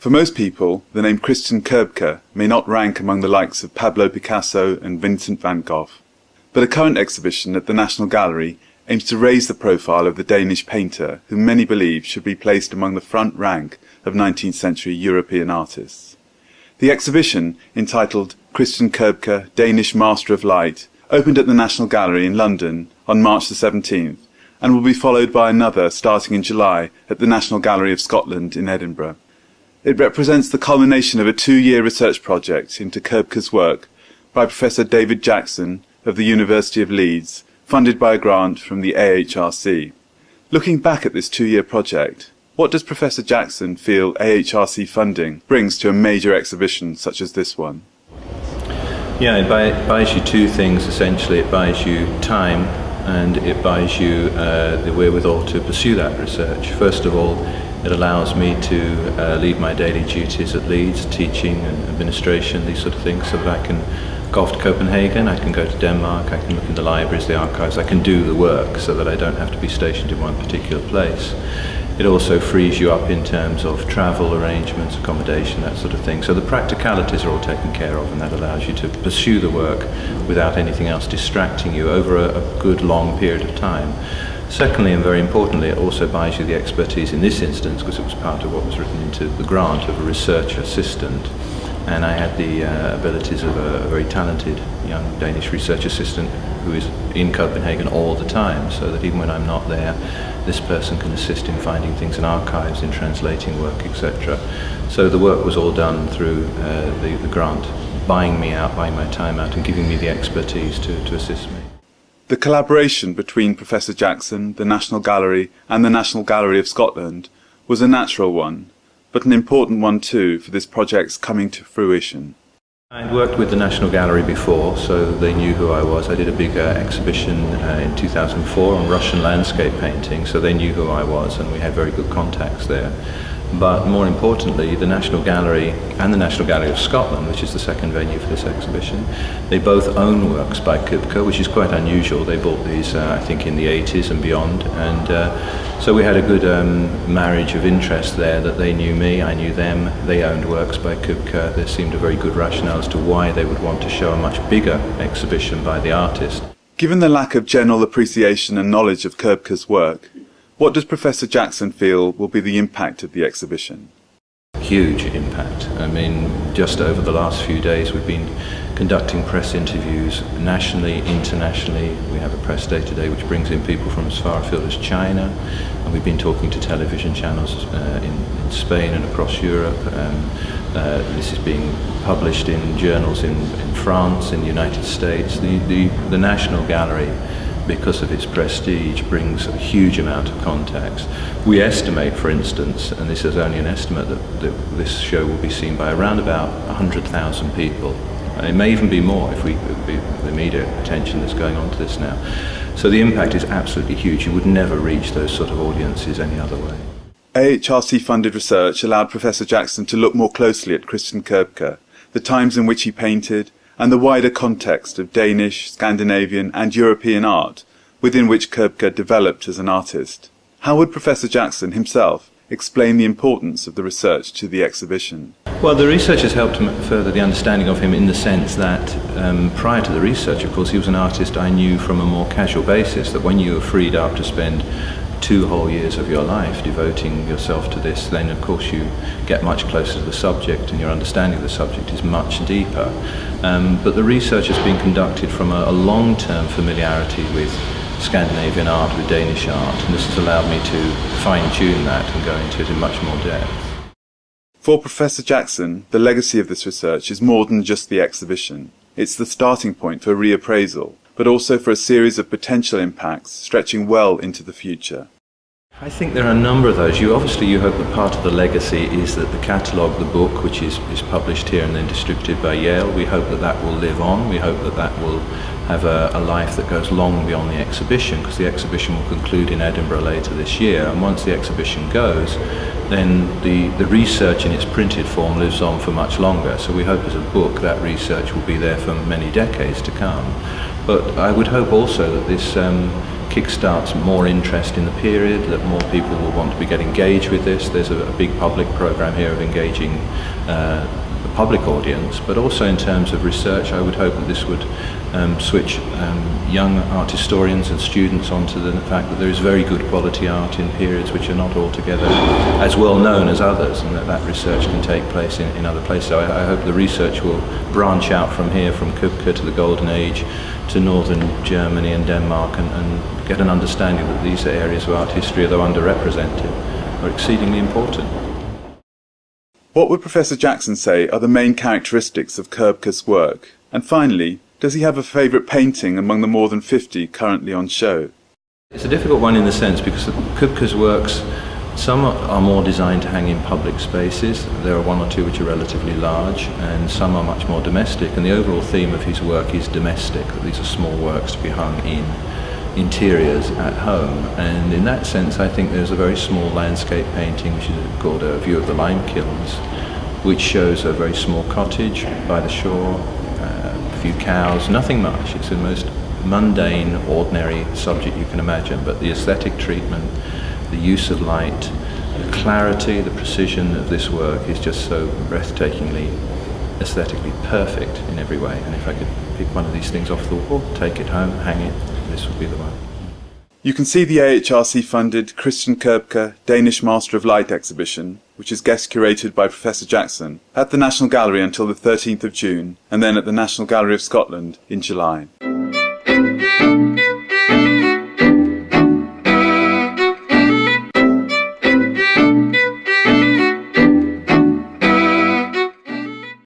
For most people, the name Christen Købke may not rank among the likes of Pablo, Picasso and Vincent van Gogh. But a current exhibition at the National Gallery aims to raise the profile of the Danish painter whom many believe should be placed among the front rank of 19th century European artists. The exhibition, entitled Christen Købke, Danish Master of Light, opened at the National Gallery in London on March the 17th and will be followed by another starting in July at the National Gallery of Scotland in Edinburgh. It represents the culmination of a 2-year research project into Købke's work by Professor David Jackson of the University of Leeds, funded by a grant from the AHRC. Looking back at this 2-year project, what does Professor Jackson feel AHRC funding brings to a major exhibition such as this one? Yeah, it buys you two things essentially. It buys you time and it buys you the wherewithal to pursue that research. First of all, it allows me to lead my daily duties at Leeds, teaching and administration, these sort of things, so that I can go off to Copenhagen, I can go to Denmark, I can look in the libraries, the archives, I can do the work so that I don't have to be stationed in one particular place. It also frees you up in terms of travel arrangements, accommodation, that sort of thing. So the practicalities are all taken care of, and that allows you to pursue the work without anything else distracting you over a good long period of time. Secondly, and very importantly, it also buys you the expertise in this instance, because it was part of what was written into the grant, of a research assistant. And I had the abilities of a very talented young Danish research assistant who is in Copenhagen all the time, so that even when I'm not there, this person can assist in finding things in archives, in translating work, etc. So the work was all done through the grant, buying me out, buying my time out, and giving me the expertise to assist me. The collaboration between Professor Jackson, the National Gallery and the National Gallery of Scotland was a natural one, but an important one too for this project's coming to fruition. I'd worked with the National Gallery before, so they knew who I was. I did a big exhibition in 2004 on Russian landscape painting, so they knew who I was and we had very good contacts there. But more importantly, the National Gallery and the National Gallery of Scotland, which is the second venue for this exhibition, they both own works by Købke, which is quite unusual. They bought these, I think, in the 80s and beyond, and so we had a good marriage of interest there, that they knew me, I knew them, they owned works by Købke. There seemed a very good rationale as to why they would want to show a much bigger exhibition by the artist. Given the lack of general appreciation and knowledge of Købke's work, what does Professor Jackson feel will be the impact of the exhibition? Huge impact. I mean, just over the last few days we've been conducting press interviews nationally, internationally. We have a press day today which brings in people from as far afield as China, and we've been talking to television channels in Spain and across Europe. This is being published in journals in France, in the United States. The National Gallery, because of its prestige, brings a huge amount of contacts. We estimate, for instance, and this is only an estimate, that this show will be seen by around about 100,000 people. And it may even be more if the media attention that's going on to this now. So the impact is absolutely huge. You would never reach those sort of audiences any other way. AHRC-funded research allowed Professor Jackson to look more closely at Christen Købke, the times in which he painted, and the wider context of Danish, Scandinavian and European art within which Købke developed as an artist. How would Professor Jackson himself explain the importance of the research to the exhibition? Well, the research has helped further the understanding of him in the sense that prior to the research, of course, he was an artist I knew from a more casual basis, that when you are freed up to spend 2 whole years of your life devoting yourself to this, then of course you get much closer to the subject and your understanding of the subject is much deeper. But the research has been conducted from a long-term familiarity with Scandinavian art, with Danish art, and this has allowed me to fine-tune that and go into it in much more depth. For Professor Jackson, the legacy of this research is more than just the exhibition. It's the starting point for reappraisal, but also for a series of potential impacts stretching well into the future. I think there are a number of those. You hope that part of the legacy is that the catalogue, the book, which is published here and then distributed by Yale, we hope that that will live on. We hope that that will have a life that goes long beyond the exhibition, because the exhibition will conclude in Edinburgh later this year, and once the exhibition goes, then the research in its printed form lives on for much longer. So we hope as a book that research will be there for many decades to come. But I would hope also that this kickstarts more interest in the period, that more people will want to get engaged with this. There's a big public program here of engaging the public audience, but also in terms of research, I would hope that this would switch young art historians and students onto the fact that there is very good quality art in periods which are not altogether as well known as others, and that research can take place in other places. So I hope the research will branch out from here, from Købke to the Golden Age to northern Germany and Denmark, and get an understanding that these areas of art history, although underrepresented, are exceedingly important. What would Professor Jackson say are the main characteristics of Købke's work? And finally, does he have a favourite painting among the more than 50 currently on show? It's a difficult one in the sense because Købke's works, some are more designed to hang in public spaces. There are one or two which are relatively large, and some are much more domestic. And the overall theme of his work is domestic, that these are small works to be hung in interiors at home. And in that sense, I think there's a very small landscape painting which is called A View of the Lime Kilns, which shows a very small cottage by the shore, a few cows, nothing much. It's the most mundane, ordinary subject you can imagine, but the aesthetic treatment, the use of light, the clarity, the precision of this work is just so breathtakingly, aesthetically perfect in every way. And if I could pick one of these things off the wall, take it home, hang it, this would be the one. You can see the AHRC-funded Christen Købke Danish Master of Light exhibition, which is guest curated by Professor Jackson, at the National Gallery until the 13th of June, and then at the National Gallery of Scotland in July.